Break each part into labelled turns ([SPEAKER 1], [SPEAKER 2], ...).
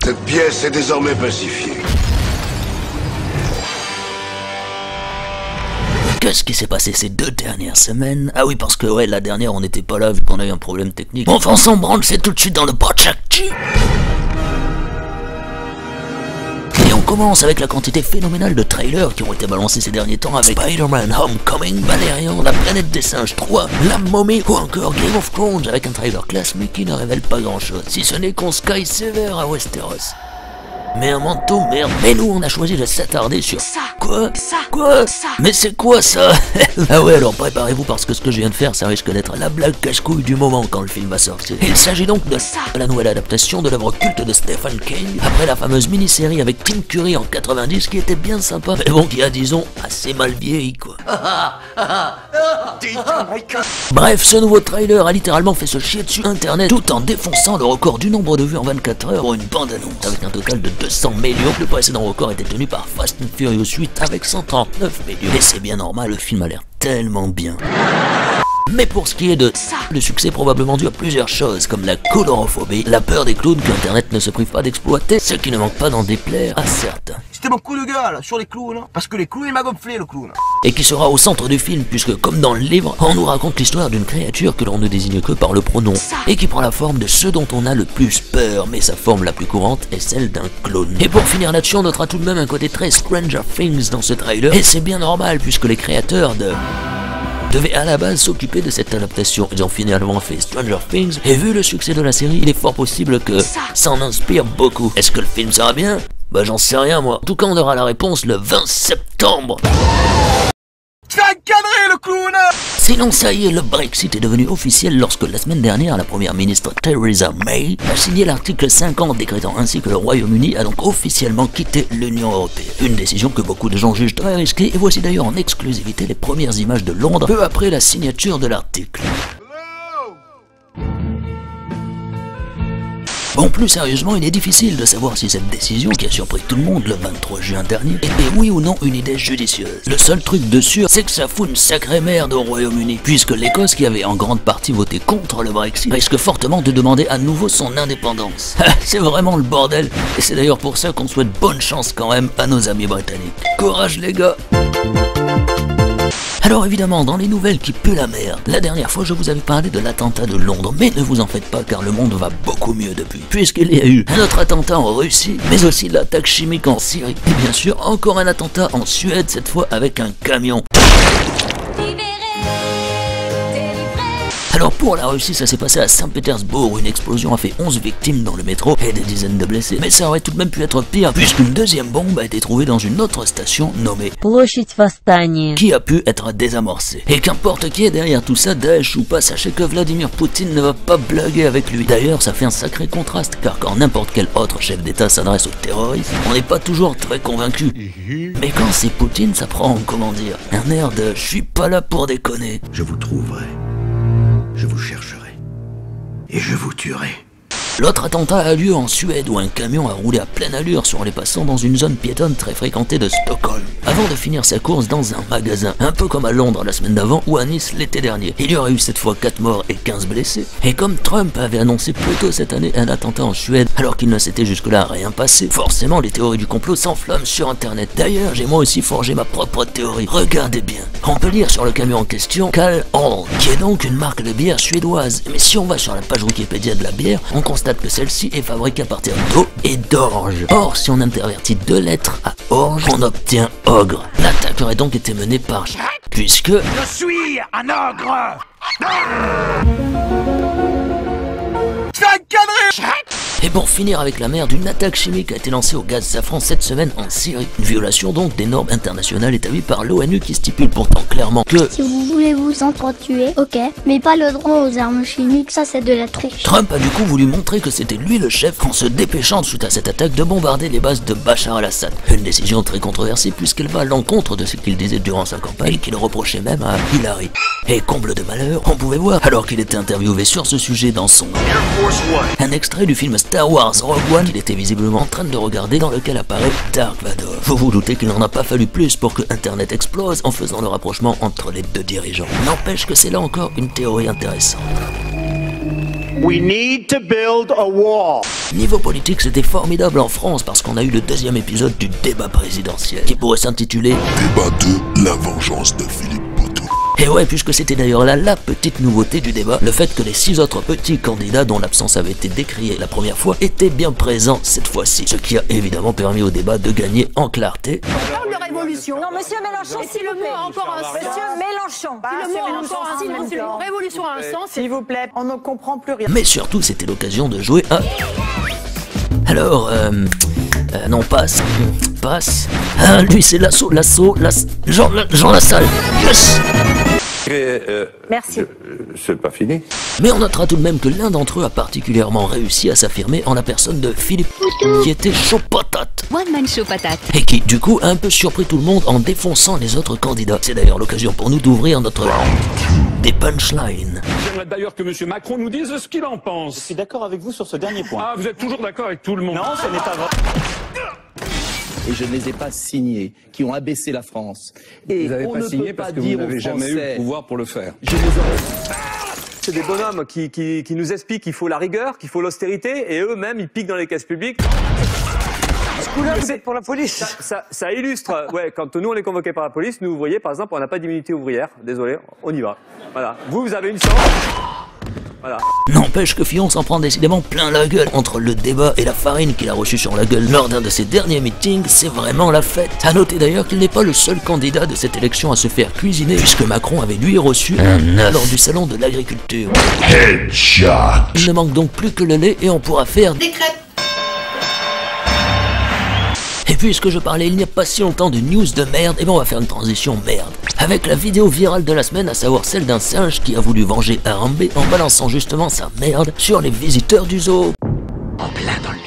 [SPEAKER 1] Cette pièce est désormais pacifiée.
[SPEAKER 2] Qu'est-ce qui s'est passé ces 2 dernières semaines? Ah oui, parce que ouais, la dernière on n'était pas là vu qu'on a eu un problème technique. Enfin, on s'en branle, c'est tout de suite dans le Botch Actu. Et on commence avec la quantité phénoménale de trailers qui ont été balancés ces derniers temps avec Spider-Man Homecoming, Valérian, La Planète des Singes 3, La Momie ou encore Game of Thrones avec un trailer classe mais qui ne révèle pas grand chose, si ce n'est qu'on sky sévère à Westeros. Mais un manteau, merde. Mais nous, on a choisi de s'attarder sur...
[SPEAKER 3] Ça.
[SPEAKER 2] Quoi?
[SPEAKER 3] Ça.
[SPEAKER 2] Quoi?
[SPEAKER 3] Ça.
[SPEAKER 2] Mais c'est quoi ça? Ah ouais, alors préparez-vous parce que ce que je viens de faire, ça risque d'être la blague cache-couille du moment quand le film va sortir. Il s'agit donc de la nouvelle adaptation de l'œuvre culte de Stephen King, après la fameuse mini-série avec Tim Curry en 90 qui était bien sympa, mais bon, qui a, disons, assez mal vieilli, quoi. Bref, ce nouveau trailer a littéralement fait se chier dessus Internet tout en défonçant le record du nombre de vues en 24 heures pour une bande-annonce avec un total de 200 millions. Le précédent record était tenu par Fast and Furious 8 avec 139 millions. Et c'est bien normal, le film a l'air tellement bien. Mais pour ce qui est de ça, le succès est probablement dû à plusieurs choses, comme la colorophobie, la peur des clowns que Internet ne se prive pas d'exploiter, ce qui ne manque pas d'en déplaire à certains.
[SPEAKER 4] C'était mon coup de gueule sur les clowns, parce que les clowns il m'a gonflé le clown.
[SPEAKER 2] Et qui sera au centre du film, puisque comme dans le livre, on nous raconte l'histoire d'une créature que l'on ne désigne que par le pronom, et qui prend la forme de ce dont on a le plus peur, mais sa forme la plus courante est celle d'un clone. Et pour finir là-dessus, on notera tout de même un côté très Stranger Things dans ce trailer, et c'est bien normal, puisque les créateurs devaient à la base s'occuper de cette adaptation. Ils ont finalement fait Stranger Things, et vu le succès de la série, il est fort possible que ça en inspire beaucoup. Est-ce que le film sera bien? Bah j'en sais rien moi. En tout cas on aura la réponse le 20 septembre.
[SPEAKER 4] Tu vas encadrer le clown!
[SPEAKER 2] Sinon ça y est, le Brexit est devenu officiel lorsque la semaine dernière, la première ministre Theresa May a signé l'article 50 décrétant ainsi que le Royaume-Uni a donc officiellement quitté l'Union Européenne. Une décision que beaucoup de gens jugent très risquée et voici d'ailleurs en exclusivité les premières images de Londres peu après la signature de l'article. Bon, plus sérieusement, il est difficile de savoir si cette décision, qui a surpris tout le monde le 23 juin dernier, était oui ou non une idée judicieuse. Le seul truc de sûr, c'est que ça fout une sacrée merde au Royaume-Uni, puisque l'Écosse, qui avait en grande partie voté contre le Brexit, risque fortement de demander à nouveau son indépendance. C'est vraiment le bordel, et c'est d'ailleurs pour ça qu'on souhaite bonne chance quand même à nos amis britanniques. Courage les gars! Alors évidemment, dans les nouvelles qui puent la merde, la dernière fois je vous avais parlé de l'attentat de Londres, mais ne vous en faites pas car le monde va beaucoup mieux depuis, puisqu'il y a eu un autre attentat en Russie, mais aussi l'attaque chimique en Syrie, et bien sûr encore un attentat en Suède, cette fois avec un camion. Alors pour la Russie, ça s'est passé à Saint-Pétersbourg, une explosion a fait 11 victimes dans le métro et des dizaines de blessés. Mais ça aurait tout de même pu être pire, puisqu'une deuxième bombe a été trouvée dans une autre station nommée
[SPEAKER 5] Площадь Восстания,
[SPEAKER 2] qui a pu être désamorcée. Et qu'importe qui est derrière tout ça, Daesh ou pas, sachez que Vladimir Poutine ne va pas blaguer avec lui. D'ailleurs, ça fait un sacré contraste, car quand n'importe quel autre chef d'État s'adresse aux terroristes, on n'est pas toujours très convaincu. Mais quand c'est Poutine, ça prend, comment dire, un air de « je suis pas là pour déconner ».
[SPEAKER 6] Je vous trouverai. Je vous chercherai. Et je vous tuerai.
[SPEAKER 2] L'autre attentat a lieu en Suède où un camion a roulé à pleine allure sur les passants dans une zone piétonne très fréquentée de Stockholm, avant de finir sa course dans un magasin, un peu comme à Londres la semaine d'avant ou à Nice l'été dernier. Il y aurait eu cette fois 4 morts et 15 blessés, et comme Trump avait annoncé plus tôt cette année un attentat en Suède alors qu'il ne s'était jusque-là rien passé, forcément les théories du complot s'enflamment sur internet. D'ailleurs j'ai moi aussi forgé ma propre théorie, regardez bien. On peut lire sur le camion en question Kal Hall, qui est donc une marque de bière suédoise, mais si on va sur la page Wikipédia de la bière, on constate que celle-ci est fabriquée à partir d'eau et d'orge. Or, si on intervertit 2 lettres à orge, on obtient ogre. L'attaque aurait donc été menée par puisque
[SPEAKER 4] Je suis un ogre! Tu vas encadrer!
[SPEAKER 2] Et pour finir avec la merde, une attaque chimique a été lancée au gaz safran cette semaine en Syrie. Une violation donc des normes internationales établies par l'ONU qui stipule pourtant clairement que
[SPEAKER 7] si vous voulez vous entretuer, ok, mais pas le droit aux armes chimiques, ça c'est de la triche.
[SPEAKER 2] Trump a du coup voulu montrer que c'était lui le chef en se dépêchant suite à cette attaque de bombarder les bases de Bachar al-Assad. Une décision très controversée puisqu'elle va à l'encontre de ce qu'il disait durant sa campagne et qu'il reprochait même à Hillary. Et comble de malheur, on pouvait voir, alors qu'il était interviewé sur ce sujet dans son un extrait du film Star Wars Rogue One qu'il était visiblement en train de regarder dans lequel apparaît Dark Vador. Vous vous doutez qu'il n'en a pas fallu plus pour que Internet explose en faisant le rapprochement entre les deux dirigeants. N'empêche que c'est là encore une théorie intéressante.
[SPEAKER 3] We need to build a wall.
[SPEAKER 2] Niveau politique, c'était formidable en France parce qu'on a eu le deuxième épisode du débat présidentiel qui pourrait s'intituler
[SPEAKER 1] Débat 2, la vengeance de Philippe Poutou.
[SPEAKER 2] Et ouais, puisque c'était d'ailleurs là la petite nouveauté du débat, le fait que les 6 autres petits candidats dont l'absence avait été décriée la première fois étaient bien présents cette fois-ci, ce qui a évidemment permis au débat de gagner en clarté.
[SPEAKER 8] On parle de révolution.
[SPEAKER 9] Non, monsieur Mélenchon, s'il vous plaît. Monsieur Mélenchon.
[SPEAKER 8] Si le mot encore un sens, révolution a un sens.
[SPEAKER 9] S'il vous plaît, on ne comprend plus rien.
[SPEAKER 2] Mais surtout, c'était l'occasion de jouer à... Alors, non, passe. Ah, lui, c'est l'assaut, Jean Lassalle. Yes!
[SPEAKER 9] Merci.
[SPEAKER 1] C'est pas fini.
[SPEAKER 2] Mais on notera tout de même que l'un d'entre eux a particulièrement réussi à s'affirmer en la personne de Philippe Poutou, qui était chaud patate.
[SPEAKER 10] One man show patate.
[SPEAKER 2] Et qui, du coup, a un peu surpris tout le monde en défonçant les autres candidats. C'est d'ailleurs l'occasion pour nous d'ouvrir notre des punchlines.
[SPEAKER 11] J'aimerais d'ailleurs que M. Macron nous dise ce qu'il en pense.
[SPEAKER 12] Je suis d'accord avec vous sur ce dernier point.
[SPEAKER 11] Ah, vous êtes toujours d'accord avec tout le monde?
[SPEAKER 12] Non, ce n'est pas vrai. Et je ne les ai pas signés, qui ont abaissé la France. Et
[SPEAKER 11] vous n'avez pas signé parce que vous n'avez jamais eu le pouvoir pour le faire.
[SPEAKER 13] C'est des bonhommes qui nous expliquent qu'il faut la rigueur, qu'il faut l'austérité, et eux-mêmes, ils piquent dans les caisses publiques.
[SPEAKER 9] Là, vous êtes pour la police.
[SPEAKER 13] Ça illustre, ouais, quand nous on est convoqués par la police, nous ouvriers par exemple, on n'a pas d'immunité ouvrière, désolé, on y va. Voilà, vous avez une chance. Voilà.
[SPEAKER 2] N'empêche que Fillon s'en prend décidément plein la gueule. Entre le débat et la farine qu'il a reçue sur la gueule lors d'un de ses derniers meetings, c'est vraiment la fête. A noter d'ailleurs qu'il n'est pas le seul candidat de cette élection à se faire cuisiner, puisque Macron avait lui reçu un œuf lors du salon de l'agriculture.
[SPEAKER 1] Headshot.
[SPEAKER 2] Il ne manque donc plus que le lait et on pourra faire des crêpes. Et puisque je parlais il n'y a pas si longtemps de news de merde, et ben on va faire une transition merde. Avec la vidéo virale de la semaine, à savoir celle d'un singe qui a voulu venger Harambe en balançant justement sa merde sur les visiteurs du zoo.
[SPEAKER 6] En plein dans le mille.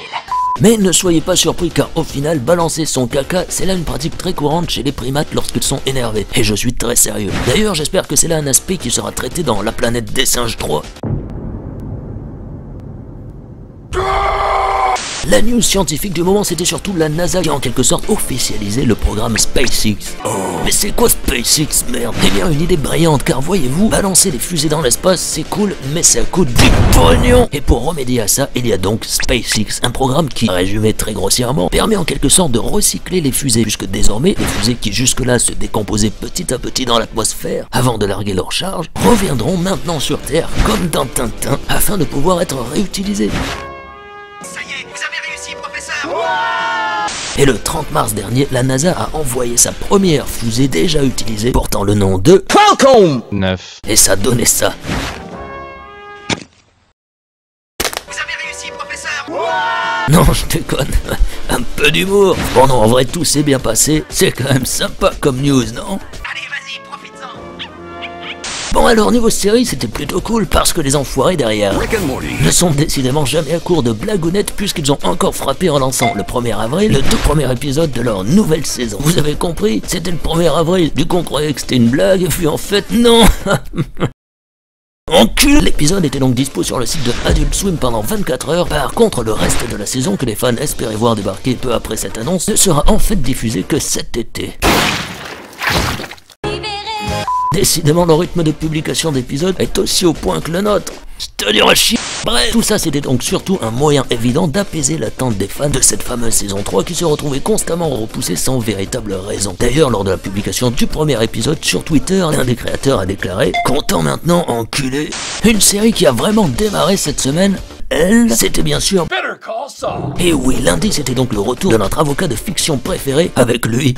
[SPEAKER 2] Mais ne soyez pas surpris car au final, balancer son caca, c'est là une pratique très courante chez les primates lorsqu'ils sont énervés. Et je suis très sérieux. D'ailleurs, j'espère que c'est là un aspect qui sera traité dans La Planète des Singes 3. La news scientifique du moment, c'était surtout la NASA qui a en quelque sorte officialisé le programme SpaceX. Oh, mais c'est quoi SpaceX, merde? Eh bien, une idée brillante, car voyez-vous, balancer des fusées dans l'espace, c'est cool, mais ça coûte du pognon. Et pour remédier à ça, il y a donc SpaceX, un programme qui, résumé très grossièrement, permet en quelque sorte de recycler les fusées, puisque désormais, les fusées qui jusque-là se décomposaient petit à petit dans l'atmosphère, avant de larguer leur charge, reviendront maintenant sur Terre, comme dans Tintin, afin de pouvoir être réutilisées. Et le 30 mars dernier, la NASA a envoyé sa première fusée déjà utilisée, portant le nom de Falcon 9. Et ça donnait ça.
[SPEAKER 14] Vous avez réussi, professeur.
[SPEAKER 2] Non, je déconne. Un peu d'humour. Bon non, en vrai, tout s'est bien passé. C'est quand même sympa comme news, non? Bon alors niveau série c'était plutôt cool parce que les enfoirés derrière ne sont décidément jamais à court de blagounettes puisqu'ils ont encore frappé en lançant le 1er avril le tout premier épisode de leur nouvelle saison. Vous avez compris? C'était le 1er avril, du coup on croyait que c'était une blague et puis en fait non. Encul. L'épisode était donc dispo sur le site de Adult Swim pendant 24 heures. Par contre, le reste de la saison que les fans espéraient voir débarquer peu après cette annonce ne sera en fait diffusé que cet été. Décidément, le rythme de publication d'épisodes est aussi au point que le nôtre. C'est-à-dire à chier. Bref, tout ça c'était donc surtout un moyen évident d'apaiser l'attente des fans de cette fameuse saison 3 qui se retrouvait constamment repoussée sans véritable raison. D'ailleurs, lors de la publication du premier épisode sur Twitter, l'un des créateurs a déclaré « Content maintenant, enculé ». Une série qui a vraiment démarré cette semaine. Elle, c'était bien sûr Better Call Saul. Et oui, lundi c'était donc le retour de notre avocat de fiction préféré avec lui.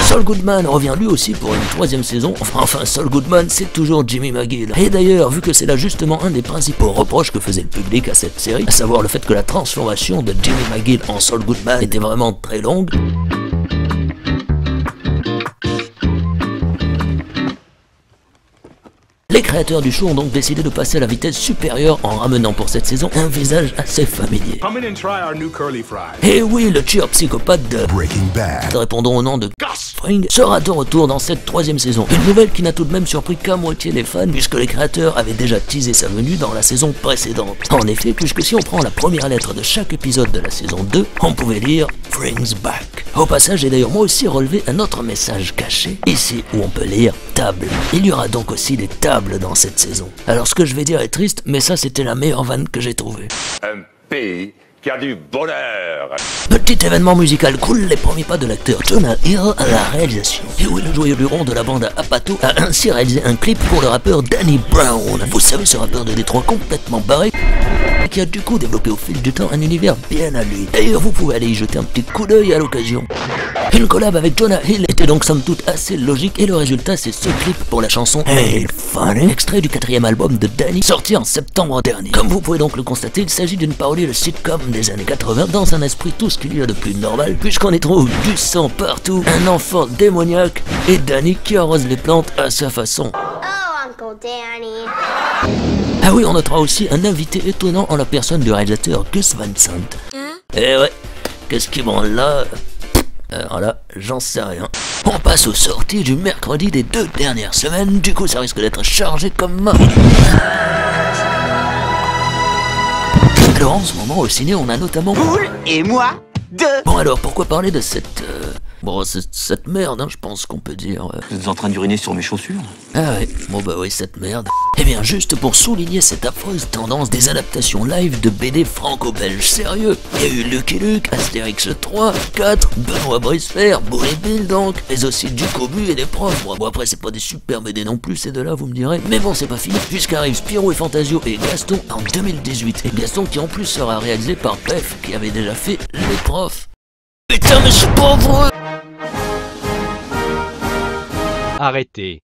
[SPEAKER 2] Saul Goodman revient lui aussi pour une 3e saison. Enfin, Saul Goodman, c'est toujours Jimmy McGill. Et d'ailleurs, vu que c'est là justement un des principaux reproches que faisait le public à cette série, à savoir le fait que la transformation de Jimmy McGill en Saul Goodman était vraiment très longue, les créateurs du show ont donc décidé de passer à la vitesse supérieure en ramenant pour cette saison un visage assez familier. Et oui, le tueur psychopathe de Breaking Bad, répondons au nom de Gus Fring, sera de retour dans cette 3e saison. Une nouvelle qui n'a tout de même surpris qu'à moitié les fans, puisque les créateurs avaient déjà teasé sa venue dans la saison précédente. En effet, puisque si on prend la première lettre de chaque épisode de la saison 2, on pouvait lire Fring's Back. Au passage, j'ai d'ailleurs moi aussi relevé un autre message caché, ici où on peut lire table. Il y aura donc aussi des tables dans cette saison. Alors ce que je vais dire est triste, mais ça c'était la meilleure vanne que j'ai trouvée.
[SPEAKER 1] Un pays qui a du bonheur.
[SPEAKER 2] Petit événement musical cool, les premiers pas de l'acteur Jonah Hill à la réalisation. Et oui, le joyeux luron de la bande à Apato a ainsi réalisé un clip pour le rappeur Danny Brown. Vous savez, ce rappeur de Détroit complètement barré, qui a du coup développé au fil du temps un univers bien à lui. D'ailleurs, vous pouvez aller y jeter un petit coup d'œil à l'occasion. Une collab avec Jonah Hill était donc somme toute assez logique et le résultat c'est ce clip pour la chanson Hey Funny, extrait du 4e album de Danny, sorti en septembre dernier. Comme vous pouvez donc le constater, il s'agit d'une parodie de sitcom des années 80 dans un esprit tout ce qu'il y a de plus normal, puisqu'on y trouve du sang partout, un enfant démoniaque et Danny qui arrose les plantes à sa façon.
[SPEAKER 7] Oh, Uncle Danny.
[SPEAKER 2] Ah oui, on notera aussi un invité étonnant en la personne du réalisateur Gus Van Sant. Eh ouais, qu'est-ce qui branle là? Alors là, j'en sais rien. On passe aux sorties du mercredi des 2 dernières semaines, du coup ça risque d'être chargé comme mort. Alors en ce moment au ciné on a notamment...
[SPEAKER 14] Poule et moi, 2.
[SPEAKER 2] Bon alors pourquoi parler de cette... Bon, cette merde, hein, je pense qu'on peut dire.
[SPEAKER 6] Vous êtes en train d'uriner sur mes chaussures?
[SPEAKER 2] Ah ouais, bon bah oui, cette merde. Eh bien, juste pour souligner cette affreuse tendance des adaptations live de BD franco-belges sérieux. Il y a eu Lucky Luke, Astérix 3, 4, Benoît Bricefer, Boule et Bill donc, mais aussi du Cobu et des profs. Bon après, c'est pas des super BD non plus, ces deux-là, vous me direz. Mais bon, c'est pas fini, puisqu'arrivent Spirou et Fantasio et Gaston en 2018. Et Gaston qui en plus sera réalisé par Pef, qui avait déjà fait Les Profs. Putain, mais c'est pas vrai!
[SPEAKER 10] Arrêtez.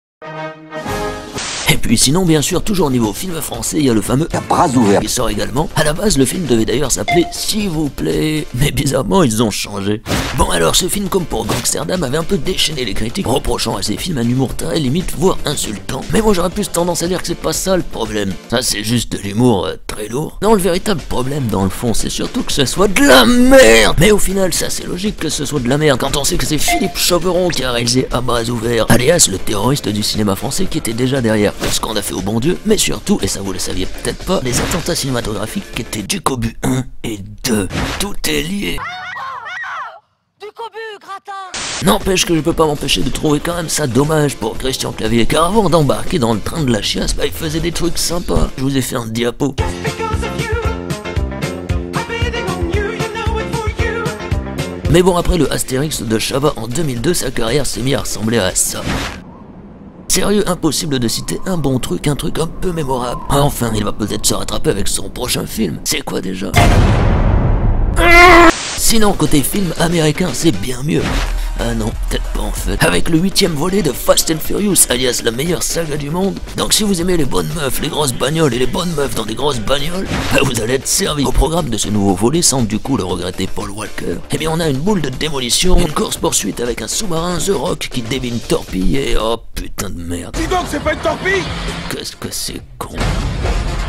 [SPEAKER 2] Et puis sinon, bien sûr, toujours niveau film français, il y a le fameux
[SPEAKER 6] À bras ouverts
[SPEAKER 2] qui sort également. À la base, le film devait d'ailleurs s'appeler S'il vous plaît, mais bizarrement, ils ont changé. Bon alors, ce film, comme pour Gangsterdam, avait un peu déchaîné les critiques, reprochant à ces films un humour très limite, voire insultant. Mais moi, j'aurais plus tendance à dire que c'est pas ça le problème. Ça, c'est juste de l'humour très lourd. Non, le véritable problème, dans le fond, c'est surtout que ce soit de la merde. Mais au final, ça, c'est logique que ce soit de la merde, quand on sait que c'est Philippe Chauveron qui a réalisé À bras ouverts, alias le terroriste du cinéma français qui était déjà derrière ce qu'on a fait au bon Dieu, mais surtout, et ça vous le saviez peut-être pas, les attentats cinématographiques qui étaient du Cobu 1 et 2. Tout est lié.
[SPEAKER 9] Du Cobu, gratin.
[SPEAKER 2] N'empêche que je peux pas m'empêcher de trouver quand même ça dommage pour Christian Clavier, car avant d'embarquer dans le train de la chiasse, bah il faisait des trucs sympas. Je vous ai fait un diapo. Mais bon, après le Astérix de Chabat en 2002, sa carrière s'est mise à ressembler à ça. Sérieux, impossible de citer un bon truc, un truc un peu mémorable. Enfin, il va peut-être se rattraper avec son prochain film. C'est quoi déjà? Sinon, côté film américain, c'est bien mieux. Ah non, peut-être pas en fait. Avec le 8e volet de Fast and Furious, alias la meilleure saga du monde. Donc si vous aimez les bonnes meufs, les grosses bagnoles et les bonnes meufs dans des grosses bagnoles, bah vous allez être servi. Au programme de ce nouveau volet, sans du coup le regretter Paul Walker, eh bien on a une boule de démolition, une course-poursuite avec un sous-marin, The Rock qui dévie une torpille et oh putain de merde.
[SPEAKER 14] Dis donc, c'est pas une torpille!
[SPEAKER 2] Qu'est-ce que c'est con.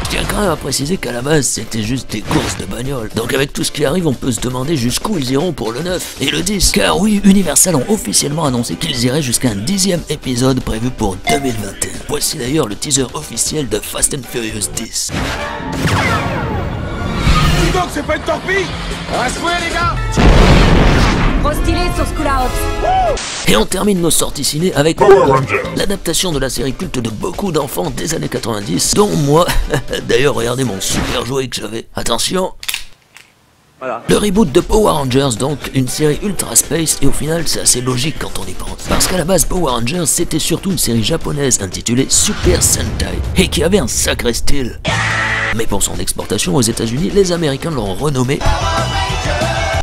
[SPEAKER 2] Je tiens quand même à préciser qu'à la base c'était juste des courses de bagnole. Donc avec tout ce qui arrive on peut se demander jusqu'où ils iront pour le 9 et le 10. Car oui, Universal ont officiellement annoncé qu'ils iraient jusqu'à un 10e épisode prévu pour 2021. Voici d'ailleurs le teaser officiel de Fast and Furious 10.
[SPEAKER 14] Dis donc, c'est pas une torpille! Reste-moi les gars!
[SPEAKER 9] Trop stylé sur ce coup-là, Hobbs.
[SPEAKER 2] Et on termine nos sorties ciné avec l'adaptation de la série culte de beaucoup d'enfants des années 90, dont moi. D'ailleurs, regardez mon super jouet que j'avais. Attention.
[SPEAKER 13] Voilà.
[SPEAKER 2] Le reboot de Power Rangers, donc une série ultra space, et au final c'est assez logique quand on y pense. Parce qu'à la base Power Rangers c'était surtout une série japonaise intitulée Super Sentai, et qui avait un sacré style. Mais pour son exportation aux États-Unis, les Américains l'ont renommé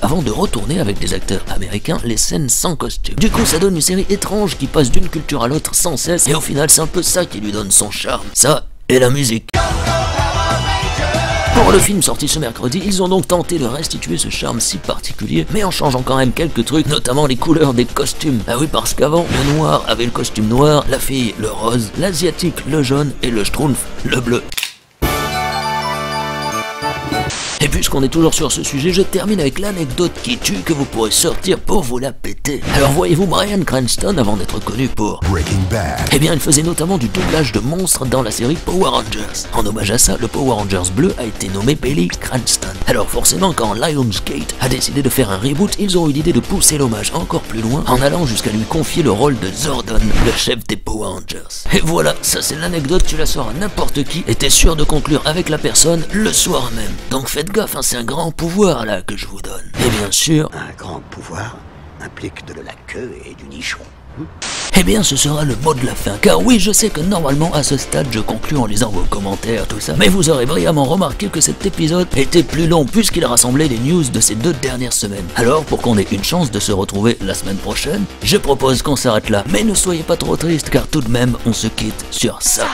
[SPEAKER 2] avant de retourner avec des acteurs américains les scènes sans costume. Du coup ça donne une série étrange qui passe d'une culture à l'autre sans cesse, et au final c'est un peu ça qui lui donne son charme. Ça et la musique. Pour le film sorti ce mercredi, ils ont donc tenté de restituer ce charme si particulier, mais en changeant quand même quelques trucs, notamment les couleurs des costumes. Ah oui, parce qu'avant, le noir avait le costume noir, la fille le rose, l'asiatique le jaune et le schtroumpf le bleu. Et Et puisqu'on est toujours sur ce sujet, je termine avec l'anecdote qui tue que vous pourrez sortir pour vous la péter. Alors voyez-vous, Bryan Cranston, avant d'être connu pour
[SPEAKER 15] Breaking Bad,
[SPEAKER 2] eh bien il faisait notamment du doublage de monstres dans la série Power Rangers. En hommage à ça, le Power Rangers bleu a été nommé Billy Cranston. Alors forcément, quand Lionsgate a décidé de faire un reboot, ils ont eu l'idée de pousser l'hommage encore plus loin en allant jusqu'à lui confier le rôle de Zordon, le chef des Power Rangers. Et voilà, ça c'est l'anecdote, tu la sors à n'importe qui et t'es sûr de conclure avec la personne le soir même. Donc faites gaffe, hein, c'est un grand pouvoir là que je vous donne. Et bien sûr,
[SPEAKER 6] un grand pouvoir implique de la queue et du nichon.
[SPEAKER 2] Eh bien ce sera le mot de la fin, car oui je sais que normalement à ce stade je conclue en lisant vos commentaires tout ça, mais vous aurez brillamment remarqué que cet épisode était plus long puisqu'il rassemblait les news de ces 2 dernières semaines. Alors pour qu'on ait une chance de se retrouver la semaine prochaine, je propose qu'on s'arrête là, mais ne soyez pas trop tristes car tout de même on se quitte sur ça.